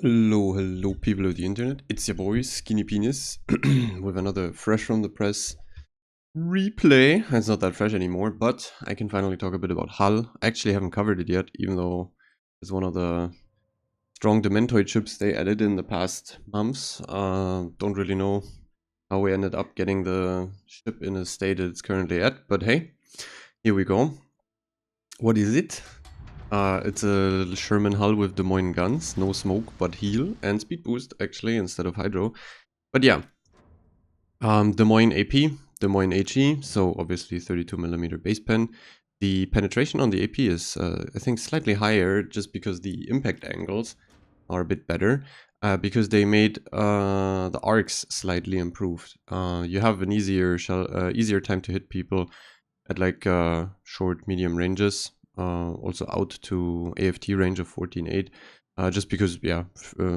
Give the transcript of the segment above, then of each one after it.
Hello, people of the internet. It's your boy, Skinny Penis, with another fresh from the press replay. It's not that fresh anymore, but I can finally talk a bit about Hull. I actually haven't covered it yet, even though it's one of the strong Dementoid chips they added in the past months. Don't really know how we ended up getting the ship in a state it's currently at, but hey, here we go. What is it? It's a Sherman hull with Des Moines guns, no smoke, but heal and speed boost actually instead of hydro. But yeah, Des Moines AP, Des Moines HE, so obviously 32mm base pen. The penetration on the AP is, I think, slightly higher just because the impact angles are a bit better. Because they made the arcs slightly improved. You have an easier time to hit people at like short, medium ranges. Also out to AFT range of 14.8. Just because, yeah,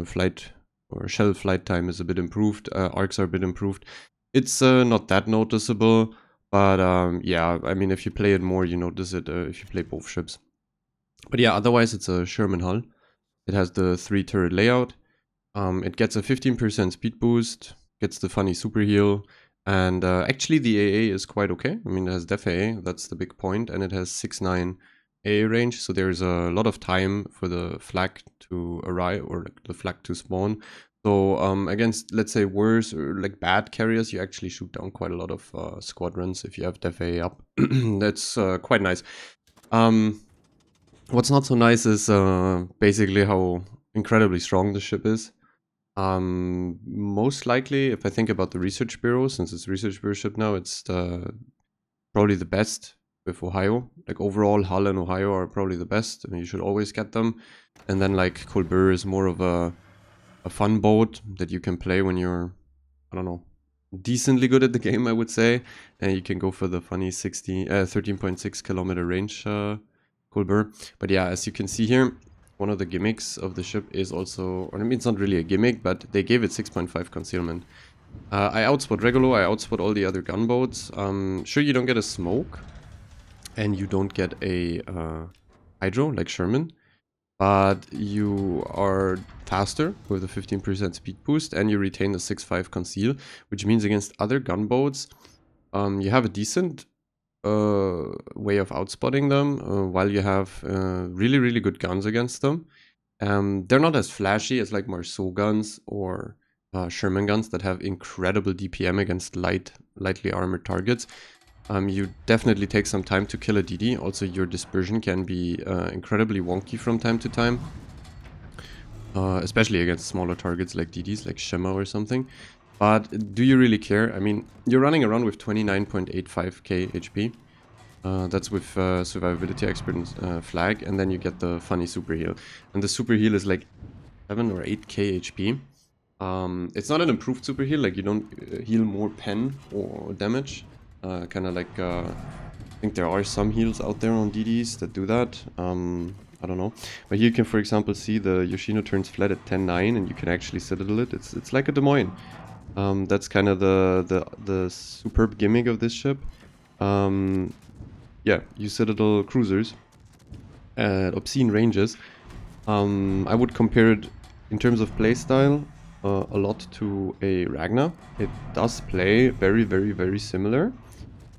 flight or shell flight time is a bit improved. Arcs are a bit improved. It's not that noticeable, but yeah, I mean, if you play it more, you notice it if you play both ships. But yeah, otherwise, it's a Sherman hull. It has the 3 turret layout. It gets a 15% speed boost, gets the funny super heal, and actually the AA is quite okay. I mean, it has def AA, that's the big point, and it has 6.9 AA range, so there's a lot of time for the flag to arrive, or like the flag to spawn. So against, let's say, worse or like bad carriers, you actually shoot down quite a lot of squadrons if you have def AA up. That's quite nice. What's not so nice is basically how incredibly strong the ship is. Most likely, if I think about the research bureau, since it's research bureau ship now, it's probably the best with Ohio. Like overall, Hull and Ohio are probably the best. I mean, you should always get them. And then like Colbert is more of a fun boat that you can play when you're, I don't know, decently good at the game, I would say. And you can go for the funny 13.6 kilometer range Colbert. But yeah, as you can see here, one of the gimmicks of the ship is also, or I mean, it's not really a gimmick, but they gave it 6.5 concealment. I outspot Regulo, I outspot all the other gunboats. Sure, you don't get a smoke, and you don't get a hydro like Sherman, but you are faster with a 15% speed boost, and you retain the 6.5 conceal, which means against other gunboats, you have a decent way of outspotting them, while you have really good guns against them. They're not as flashy as like Marceau guns or Sherman guns that have incredible DPM against lightly armored targets. You definitely take some time to kill a DD. Also, your dispersion can be incredibly wonky from time to time, especially against smaller targets like DDs, like Shema or something. But do you really care? I mean, you're running around with 29.85k HP. That's with survivability expert flag, and then you get the funny super heal. And the super heal is like 7 or 8k HP. It's not an improved super heal, like you don't heal more pen or damage. Kind of like, I think there are some heals out there on DDs that do that. I don't know. But here you can, for example, see the Yoshino turns flat at 10.9, and you can actually citadel it. It's like a Des Moines. That's kind of the superb gimmick of this ship. Yeah, you citadel cruisers at obscene ranges. I would compare it in terms of playstyle a lot to a Ragnar. It does play very similar.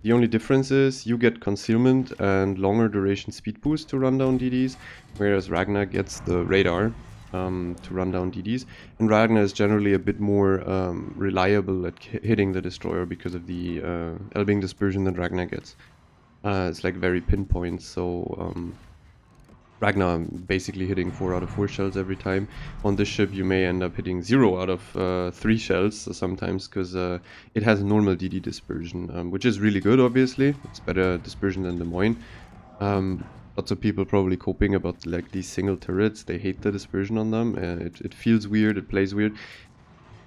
The only difference is you get concealment and longer duration speed boost to run down DDs, whereas Ragnar gets the radar to run down DDs. And Ragnar is generally a bit more reliable at hitting the destroyer because of the Elbing dispersion that Ragnar gets. It's like very pinpoint, so Ragnar basically hitting 4 out of 4 shells every time. On this ship you may end up hitting 0 out of 3 shells sometimes, because it has normal DD dispersion, which is really good obviously. It's better dispersion than Des Moines. Lots of people probably coping about like these single turrets. They hate the dispersion on them. It feels weird, it plays weird.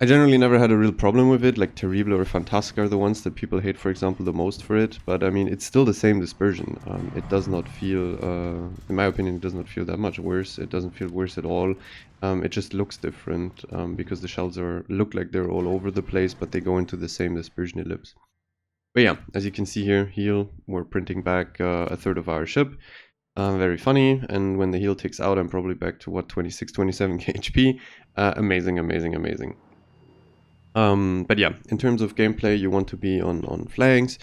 I generally never had a real problem with it, like Terrible or Fantastic are the ones that people hate, for example, the most for it, but I mean, it's still the same dispersion. It does not feel, in my opinion, it does not feel that much worse. It doesn't feel worse at all. It just looks different, because the shells look like they're all over the place, but they go into the same dispersion ellipse. But yeah, as you can see here, heal, we're printing back a third of our ship. Very funny, and when the heal ticks out, I'm probably back to what, 26, 27 HP. Amazing, amazing, amazing. But yeah, in terms of gameplay, you want to be on flanks.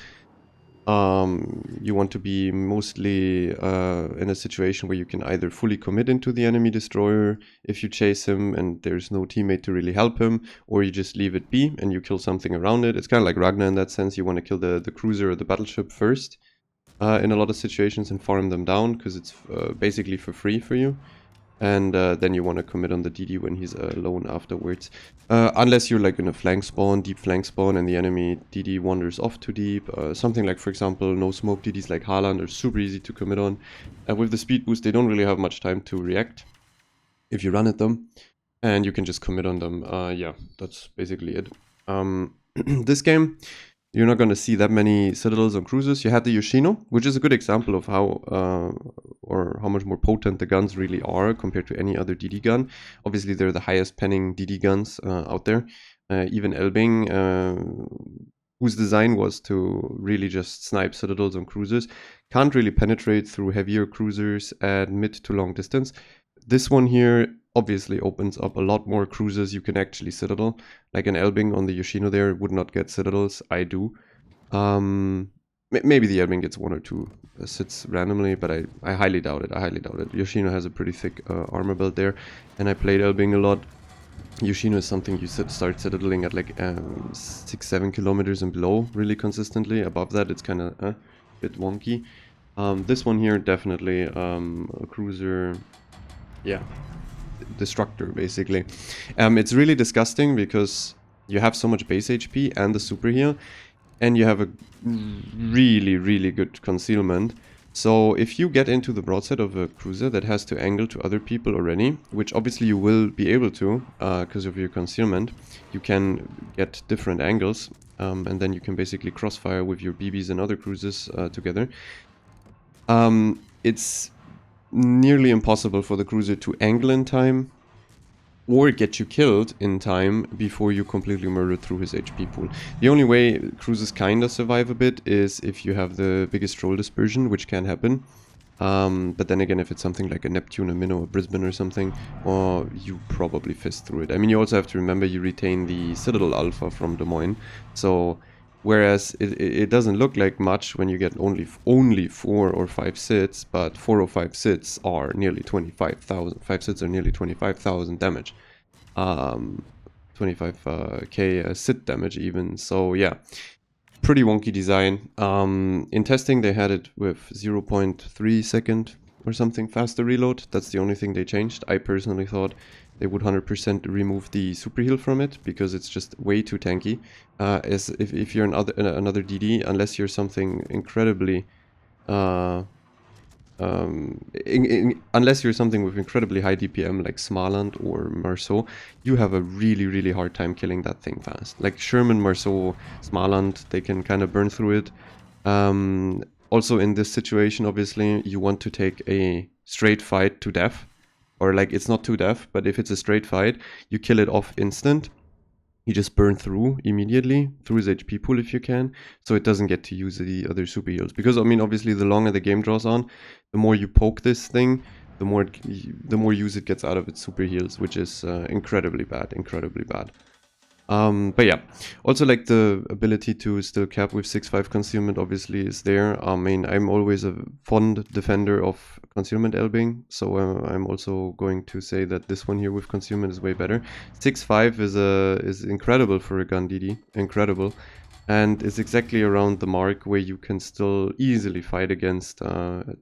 You want to be mostly in a situation where you can either fully commit into the enemy destroyer if you chase him and there's no teammate to really help him, or you just leave it be and you kill something around it. It's kind of like Ragnar in that sense. You want to kill the cruiser or the battleship first in a lot of situations and farm them down because it's basically for free for you. And then you want to commit on the DD when he's alone afterwards. Unless you're like in a flank spawn, deep flank spawn, and the enemy DD wanders off too deep. Something like, for example, no smoke DDs like Haaland are super easy to commit on. With the speed boost, they don't really have much time to react if you run at them. And you can just commit on them. Yeah, that's basically it. This game, you're not going to see that many citadels on cruisers. You had the Yoshino, which is a good example of how or how much more potent the guns really are compared to any other DD gun. Obviously, they're the highest penning DD guns out there. Even Elbing, whose design was to really just snipe citadels on cruisers, can't really penetrate through heavier cruisers at mid to long distance. This one here obviously opens up a lot more cruisers you can actually citadel. Like an Elbing on the Yoshino there would not get citadels. I do. Maybe the Elbing gets one or two sits randomly, but I highly doubt it. I highly doubt it. Yoshino has a pretty thick armor belt there, and I played Elbing a lot. Yoshino is something you start citadeling at like 6-7 kilometers and below really consistently. Above that, it's kind of a bit wonky. This one here, definitely a cruiser, yeah, destructor basically. It's really disgusting because you have so much base HP and the super heal, and you have a really, really good concealment. So if you get into the broadside of a cruiser that has to angle to other people already, which obviously you will be able to because of your concealment, you can get different angles, and then you can basically crossfire with your BBs and other cruisers together. It's nearly impossible for the cruiser to angle in time or get you killed in time before you completely murder through his HP pool. The only way cruisers kinda survive a bit is if you have the biggest troll dispersion, which can happen. But then again, if it's something like a Neptune, a Minnow, a Brisbane or something, you probably fist through it. I mean, you also have to remember you retain the Citadel Alpha from Des Moines, so whereas it doesn't look like much when you get only 4 or 5 sits, but 4 or 5 sits are nearly 25,000. 5 sits are nearly 25,000 damage. 25k sit damage even. So yeah, pretty wonky design. In testing, they had it with 0.3 second or something faster reload. That's the only thing they changed. I personally thought they would 100% remove the super heal from it because it's just way too tanky. As if you're another DD, unless you're something incredibly unless you're something with incredibly high DPM like Smaland or Marceau, you have a really, really hard time killing that thing fast. Like Sherman, Marceau, Smaland, they can kind of burn through it. Also in this situation, obviously, you want to take a straight fight to death. Or like, it's not to death, but if it's a straight fight, you kill it off instant. You just burn through immediately, through his HP pool if you can, so it doesn't get to use the other super heals. Because, I mean, obviously, the longer the game draws on, the more you poke this thing, the more use it gets out of its super heals, which is incredibly bad, incredibly bad. But yeah, also like the ability to still cap with 6-5 concealment obviously is there. I mean, I'm always a fond defender of concealment elbing, so I'm also going to say that this one here with concealment is way better. 6-5 is incredible for a gun DD, incredible. And it's exactly around the mark where you can still easily fight against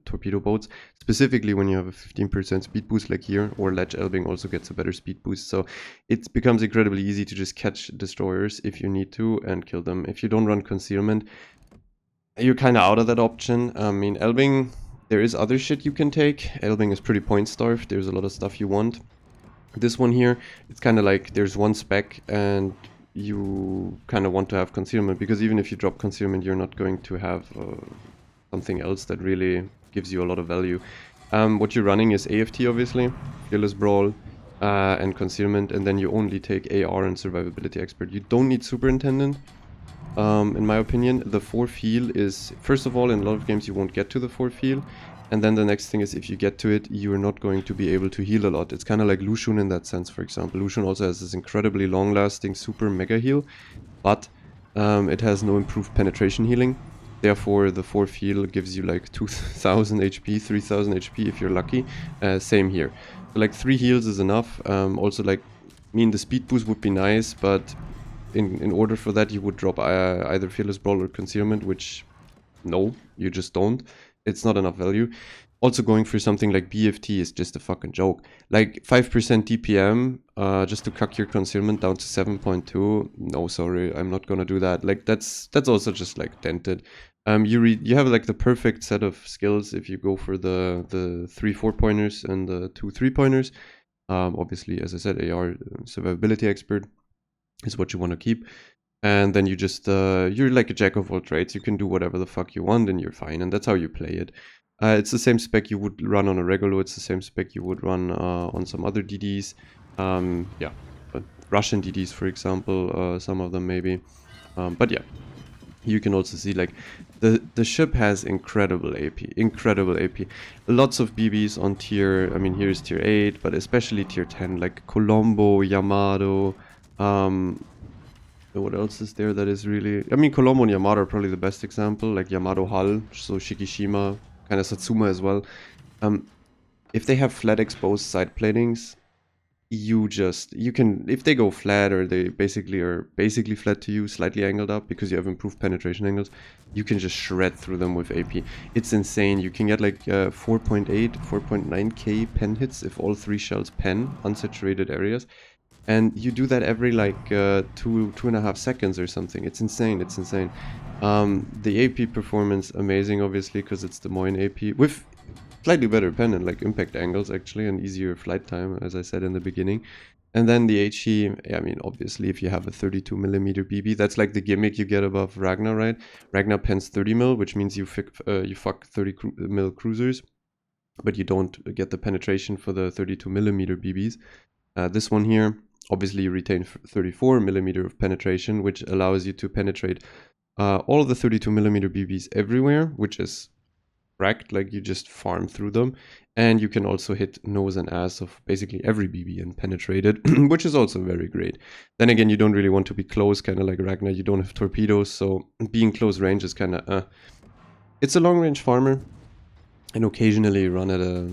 torpedo boats, specifically when you have a 15% speed boost like here, or Ledge Elbing also gets a better speed boost. So it becomes incredibly easy to just catch destroyers if you need to and kill them. If you don't run concealment, you're kind of out of that option. I mean, Elbing, there is other shit you can take. Elbing is pretty point starved. There's a lot of stuff you want. This one here, it's kind of like there's one spec and you kind of want to have concealment, because even if you drop concealment, you're not going to have something else that really gives you a lot of value. What you're running is AFT, obviously, Fearless Brawl, and concealment, and then you only take AR and survivability expert. You don't need superintendent, in my opinion. The 4th heal is, first of all, in a lot of games you won't get to the 4th heal, And then the next thing is, if you get to it, you're not going to be able to heal a lot. It's kind of like Lucian in that sense, for example. Lucian also has this incredibly long-lasting super mega heal, but it has no improved penetration healing. Therefore, the fourth heal gives you like 2000 HP, 3000 HP if you're lucky. Same here. So like 3 heals is enough. Also, like, I mean, the speed boost would be nice, but in order for that, you would drop either Fearless Brawl or Concealment, which, no, you just don't. It's not enough value. Also, going for something like BFT is just a fucking joke. Like 5% DPM, just to cut your concealment down to 7.2. No, sorry, I'm not gonna do that. Like that's also just like dented. You have like the perfect set of skills if you go for the 3 4-pointers and the 2 3-pointers. Obviously, as I said, AR survivability expert is what you want to keep. And then you just you're like a jack of all trades. You can do whatever the fuck you want and you're fine, and that's how you play it. It's the same spec you would run on a regular. It's the same spec you would run on some other DDs. Yeah, but Russian DDs, for example, some of them maybe. But yeah, you can also see like the ship has incredible AP, incredible AP. Lots of BBs on tier. I mean, here's tier 8, but especially tier 10, like Colombo, Yamato. What else is there that is really... I mean, Colombo and Yamato are probably the best example, like Yamato Hull, so Shikishima, kind of Satsuma as well. If they have flat exposed side platings, you can, if they go flat or they basically flat to you, slightly angled up because you have improved penetration angles, you can just shred through them with AP. It's insane. You can get like 4.8, 4.9k pen hits if all 3 shells pen unsaturated areas. And you do that every like 2.5 seconds or something. It's insane. It's insane. The AP performance amazing, obviously, because it's Des Moines AP with slightly better pen and like impact angles actually, and easier flight time, as I said in the beginning. And then the HE, I mean, obviously, if you have a 32mm BB, that's like the gimmick you get above Ragnar, right? Ragnar pens 30mm, which means you fuck 30mm cruisers, but you don't get the penetration for the 32mm BBs. This one here, obviously you retain 34mm of penetration, which allows you to penetrate all of the 32mm BBs everywhere, which is cracked, like you just farm through them. And you can also hit nose and ass of basically every BB and penetrate it, which is also very great. Then again, you don't really want to be close, kind of like Ragnar, you don't have torpedoes, so being close range is kind of It's a long range farmer, and occasionally you run at a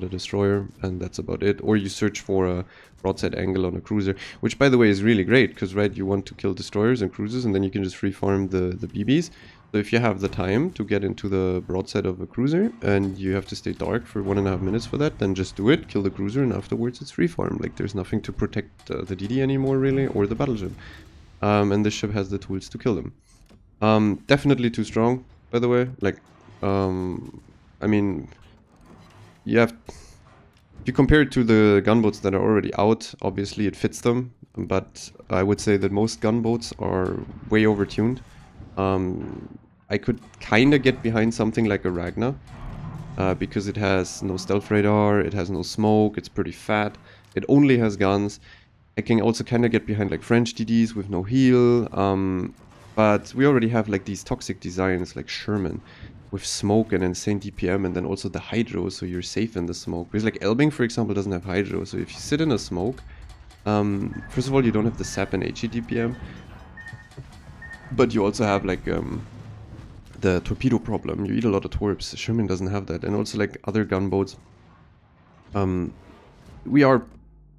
destroyer, and that's about it. Or you search for a broadside angle on a cruiser, which by the way is really great because, right, you want to kill destroyers and cruisers, and then you can just free farm the BBs. So if you have the time to get into the broadside of a cruiser and you have to stay dark for 1.5 minutes for that, then just do it, kill the cruiser, and afterwards it's free farm. Like there's nothing to protect the DD anymore really, or the battleship. And this ship has the tools to kill them. Definitely too strong, by the way. Like, I mean, if you compare it to the gunboats that are already out, obviously it fits them, but I would say that most gunboats are way overtuned. I could kind of get behind something like a Ragnar, because it has no stealth radar, it has no smoke, it's pretty fat, it only has guns. I can also kind of get behind like French DDs with no heal, but we already have like these toxic designs like Sherman with smoke and insane DPM, and then also the hydro, so you're safe in the smoke. Because like Elbing, for example, doesn't have hydro, so if you sit in a smoke, first of all, you don't have the sap and HE DPM, but you also have like the torpedo problem. You eat a lot of torps. Sherman doesn't have that, and also like other gunboats. We are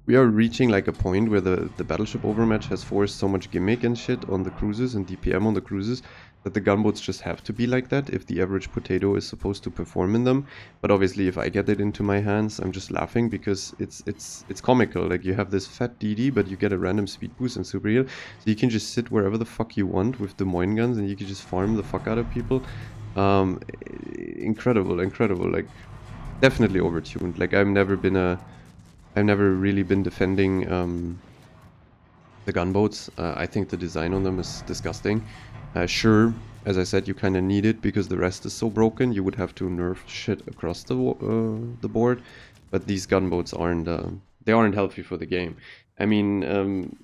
reaching like a point where the battleship overmatch has forced so much gimmick and shit on the cruisers and DPM on the cruisers that the gunboats just have to be like that if the average potato is supposed to perform in them. But obviously if I get it into my hands, I'm just laughing because it's comical. Like you have this fat DD, but you get a random speed boost and super heal. So you can just sit wherever the fuck you want with Des Moines guns and you can just farm the fuck out of people. Incredible. Like definitely overtuned. Like I've never really been defending the gunboats. I think the design on them is disgusting. Sure, as I said, you kind of need it because the rest is so broken. You would have to nerf shit across the board, but these gunboats aren't healthy for the game. I mean,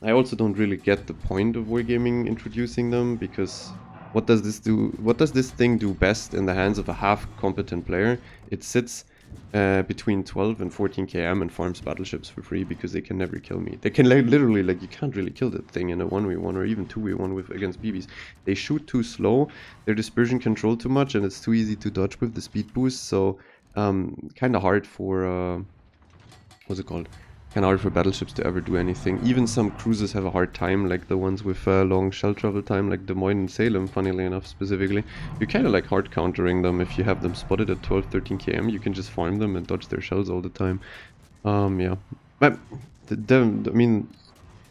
I also don't really get the point of wargaming introducing them because what does this do? What does this thing do best in the hands of a half-competent player? It sits between 12 and 14 km and farms battleships for free because they can never kill me. They can literally, like, you can't really kill that thing in a 1v1 or even 2v1 with against BBs. They shoot too slow, their dispersion control too much, and it's too easy to dodge with the speed boost. So kind of hard for what's it called? Kind of hard for battleships to ever do anything. Even some cruisers have a hard time, like the ones with long shell travel time, like Des Moines and Salem, funnily enough, specifically. You're kind of like hard countering them if you have them spotted at 12, 13 km. You can just farm them and dodge their shells all the time. Yeah. But, I mean,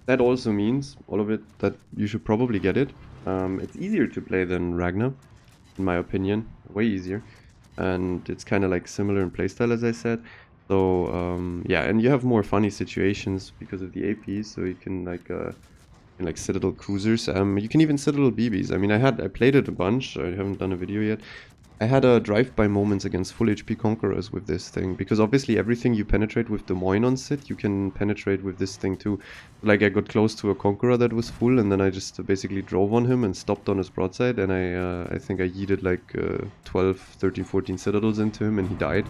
that also means, all of it, that you should probably get it. It's easier to play than Ragnar, in my opinion. Way easier. And it's kind of like similar in playstyle, as I said. So yeah, and you have more funny situations because of the APs, so you can like Citadel cruisers. You can even Citadel BBs. I mean, I played it a bunch. I haven't done a video yet. I had a drive-by moments against full HP Conquerors with this thing, because obviously everything you penetrate with Des Moines on sit, you can penetrate with this thing too. Like, I got close to a Conqueror that was full, and then I just basically drove on him and stopped on his broadside, and I think I yeeted like 12, 13, 14 Citadels into him, and he died.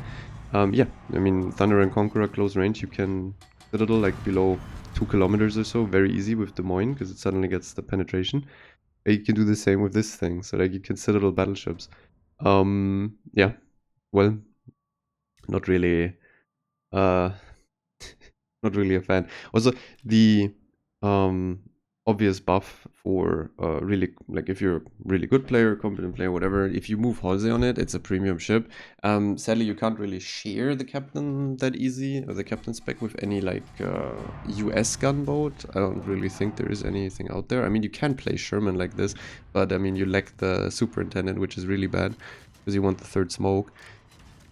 Yeah, I mean, Thunder and Conqueror close range, you can Citadel like below 2 kilometers or so, very easy with Des Moines, because it suddenly gets the penetration. And you can do the same with this thing, so like you can Citadel battleships. Yeah, well, not really, uh, not really a fan. Also, the um, obvious buff for really, like, if you're a really good player, competent player, whatever, if you move Halsey on it, it's a premium ship. Sadly, you can't really share the captain that easy, or the captain spec with any like US gunboat. I don't really think there is anything out there. I mean, you can play Sherman like this, but I mean, you lack the superintendent, which is really bad because you want the third smoke.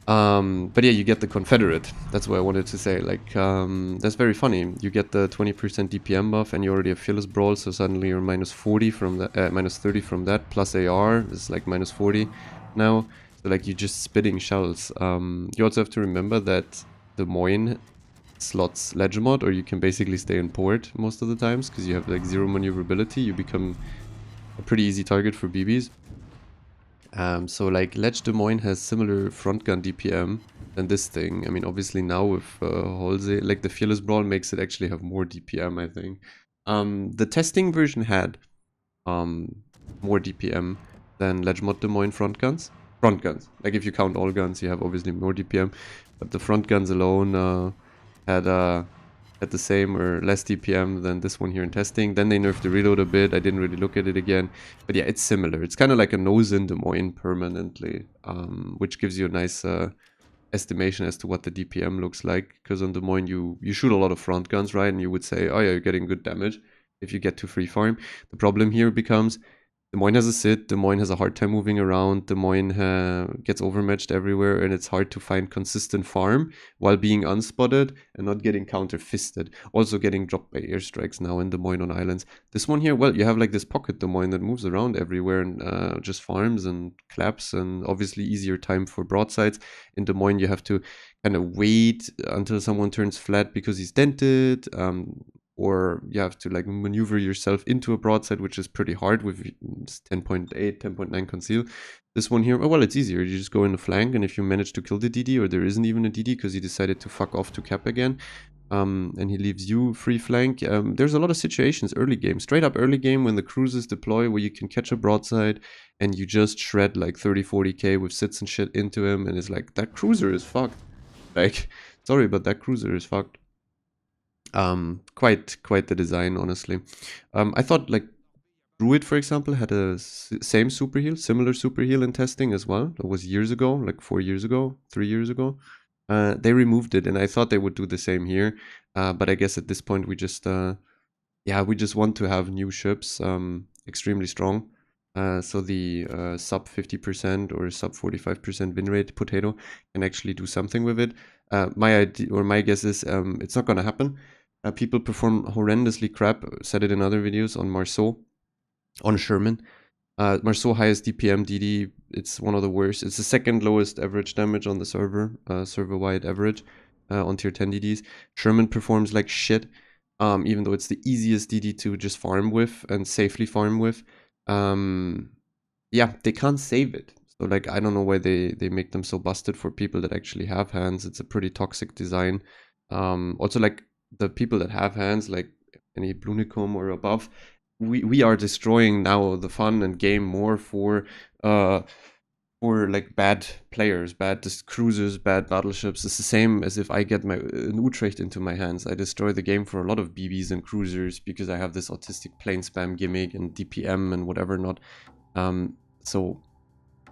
But yeah, you get the Confederate. That's what I wanted to say. Like, that's very funny. You get the 20% DPM buff, and you already have Fearless Brawl, so suddenly you're minus 40 from that, minus 30 from that, plus AR is like minus 40 now. So like, you're just spitting shells. You also have to remember that Des Moines slots Legimod, or you can basically stay in port most of the times, because you have like zero maneuverability. You become a pretty easy target for BBs. So like Ledge Des Moines has similar front gun DPM than this thing. I mean, obviously now with Halsey, like the Fearless Brawl makes it actually have more DPM, I think. The testing version had more DPM than Ledgemod Des Moines front guns. Front guns. Like, if you count all guns, you have obviously more DPM. But the front guns alone had the same or less DPM than this one here in testing. Then they nerfed the reload a bit. I didn't really look at it again. But yeah, it's similar. It's kind of like a nose in Des Moines permanently, which gives you a nice estimation as to what the DPM looks like. Because on Des Moines, you shoot a lot of front guns, right? And you would say, oh yeah, you're getting good damage if you get to free farm. The problem here becomes Des Moines has a sit, Des Moines has a hard time moving around, Des Moines gets overmatched everywhere, and it's hard to find consistent farm while being unspotted and not getting counter-fisted. Also getting dropped by airstrikes now in Des Moines on islands. This one here, well, you have like this pocket Des Moines that moves around everywhere and just farms and claps, and obviously easier time for broadsides. In Des Moines, you have to kind of wait until someone turns flat because he's dented. Or you have to like maneuver yourself into a broadside, which is pretty hard with 10.8, 10.9 conceal. This one here, oh, well, it's easier. You just go in the flank, and if you manage to kill the DD, or there isn't even a DD because he decided to fuck off to cap again, and he leaves you free flank. There's a lot of situations early game, straight up early game, when the cruisers deploy, where you can catch a broadside and you just shred like 30, 40k with sits and shit into him, and it's like, that cruiser is fucked. Like, sorry, but that cruiser is fucked. Quite the design, honestly. I thought like Druid, for example, had a same super heal, similar super heal in testing as well. That was years ago, like 4 years ago, 3 years ago. They removed it, and I thought they would do the same here. But I guess at this point we just we just want to have new ships, extremely strong. So the sub 50% or sub 45% win rate potato can actually do something with it. My idea, or my guess is, it's not gonna happen. People perform horrendously crap. Said it in other videos on Marceau, on Sherman. Marceau highest DPM DD. It's one of the worst. It's the second lowest average damage on the server, server-wide average on tier 10 DDs. Sherman performs like shit, even though it's the easiest DD to just farm with and safely farm with. yeah, they can't save it. So like I don't know why they make them so busted for people that actually have hands. It's a pretty toxic design. Also like the people that have hands, like any Blunicum or above, we are destroying now the fun and game more uh for like bad players, bad cruisers, bad battleships. It's the same as if I get my an Utrecht into my hands. I destroy the game for a lot of BBs and cruisers because I have this autistic plane spam gimmick and DPM and whatever not. So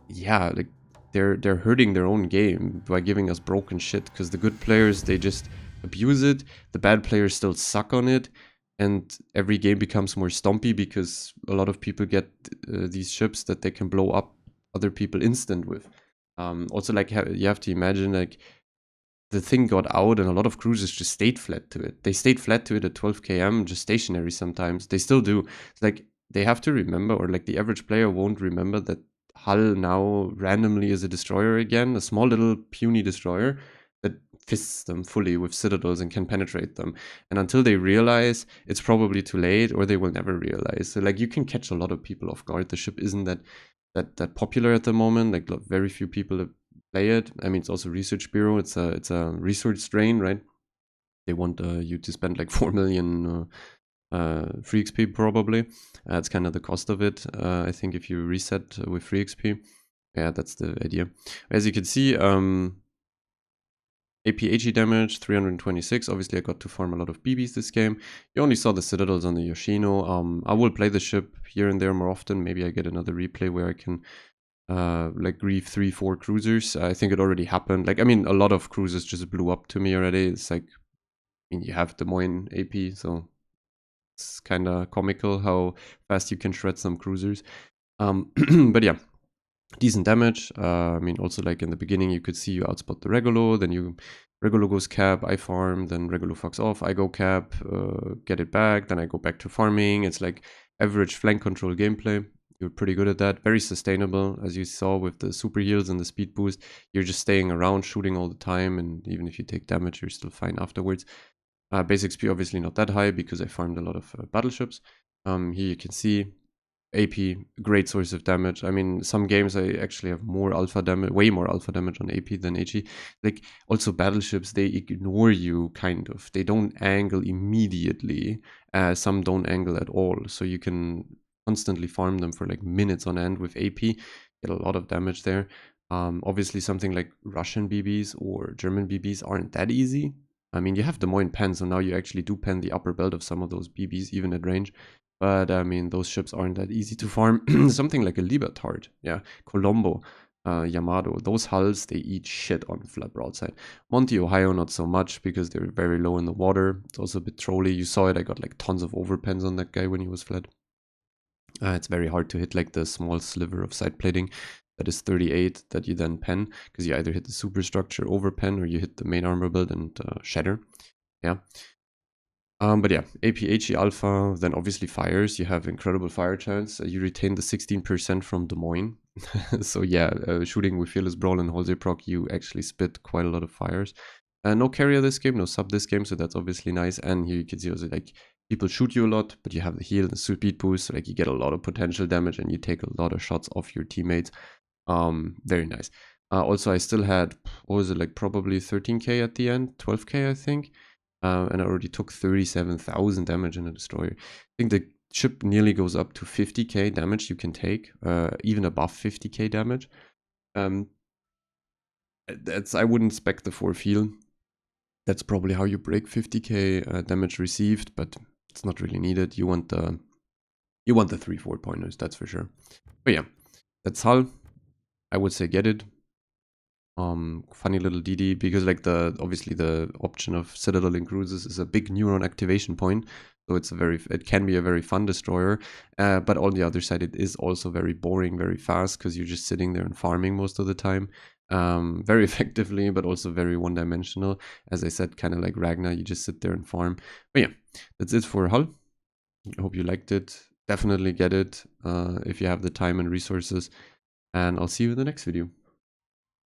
yeah, like they're hurting their own game by giving us broken shit because the good players they just abuse it, the bad players still suck on it, and every game becomes more stompy because a lot of people get these ships that they can blow up other people instant with. Also, like you have to imagine like the thing got out and a lot of cruisers just stayed flat to it. They stayed flat to it at 12 km, just stationary sometimes. They still do. It's like they have to remember, or like the average player won't remember that Hull now randomly is a destroyer again, a small little puny destroyer that fists them fully with citadels and can penetrate them. And until they realize, it's probably too late, or they will never realize. So like you can catch a lot of people off guard. The ship isn't that popular at the moment. Like very few people play it. I mean, it's also Research Bureau. It's a research strain, right? They want you to spend like 4 million free XP probably. That's kind of the cost of it. I think if you reset with free XP, yeah, that's the idea. As you can see, AP damage 326. Obviously, I got to farm a lot of BBs this game. You only saw the citadels on the Yoshino. I will play the ship here and there more often. Maybe I get another replay where I can like grief 3-4 cruisers. I think it already happened. Like I mean, a lot of cruisers just blew up to me already. It's like, I mean, you have Des Moines AP, so it's kind of comical how fast you can shred some cruisers. But yeah, decent damage. I mean, also like in the beginning, you could see you outspot the Regulo, then Regulo goes cap, I farm, then Regulo fucks off, I go cap, get it back, then I go back to farming. It's like average flank control gameplay. You're pretty good at that. Very sustainable, as you saw with the super heals and the speed boost. You're just staying around, shooting all the time, and even if you take damage, you're still fine afterwards. Base XP obviously not that high because I farmed a lot of battleships. Here you can see AP, great source of damage. I mean, some games I actually have more alpha damage, way more alpha damage on AP than HE. Like, also battleships, they ignore you, kind of. They don't angle immediately. Some don't angle at all. So you can constantly farm them for like minutes on end with AP. Get a lot of damage there. Obviously, something like Russian BBs or German BBs aren't that easy. I mean, you have Des Moines pen, so now you actually do pen the upper belt of some of those BBs, even at range. But I mean, those ships aren't that easy to farm. Something like a Libertard, yeah, Colombo, Yamato, those hulls, they eat shit on flat broadside. Monty, Ohio, not so much because they're very low in the water. It's also a bit trolly. You saw it, I got like tons of overpens on that guy when he was flat. It's very hard to hit like the small sliver of side plating that is 38 that you then pen because you either hit the superstructure overpen or you hit the main armor build and shatter. Yeah. But yeah, APHE Alpha, then obviously fires. You have incredible fire chance. You retain the 16% from Des Moines. So yeah, shooting with Fearless Brawl and Halsey proc, you actually spit quite a lot of fires. No carrier this game, no sub this game, so that's obviously nice. And here you can see also like people shoot you a lot, but you have the heal and speed boost, so like you get a lot of potential damage and you take a lot of shots off your teammates. Very nice. Also, I still had, what was it, like probably 13k at the end, 12k I think. And I already took 37,000 damage in a destroyer. I think the ship nearly goes up to 50k damage you can take, even above 50k damage. That's, I wouldn't spec the 4 feel. That's probably how you break 50k damage received, but it's not really needed. You want the 3-4 pointers, that's for sure. But yeah, that's Hull. I would say get it. Funny little DD because like obviously the option of Citadel and Cruises is a big neuron activation point, so it can be a very fun destroyer, but on the other side it is also very boring very fast because you're just sitting there and farming most of the time, very effectively but also very one-dimensional. As I said, kind of like Ragnar, you just sit there and farm. But yeah, that's it for Hull. I hope you liked it. Definitely get it if you have the time and resources, and I'll see you in the next video.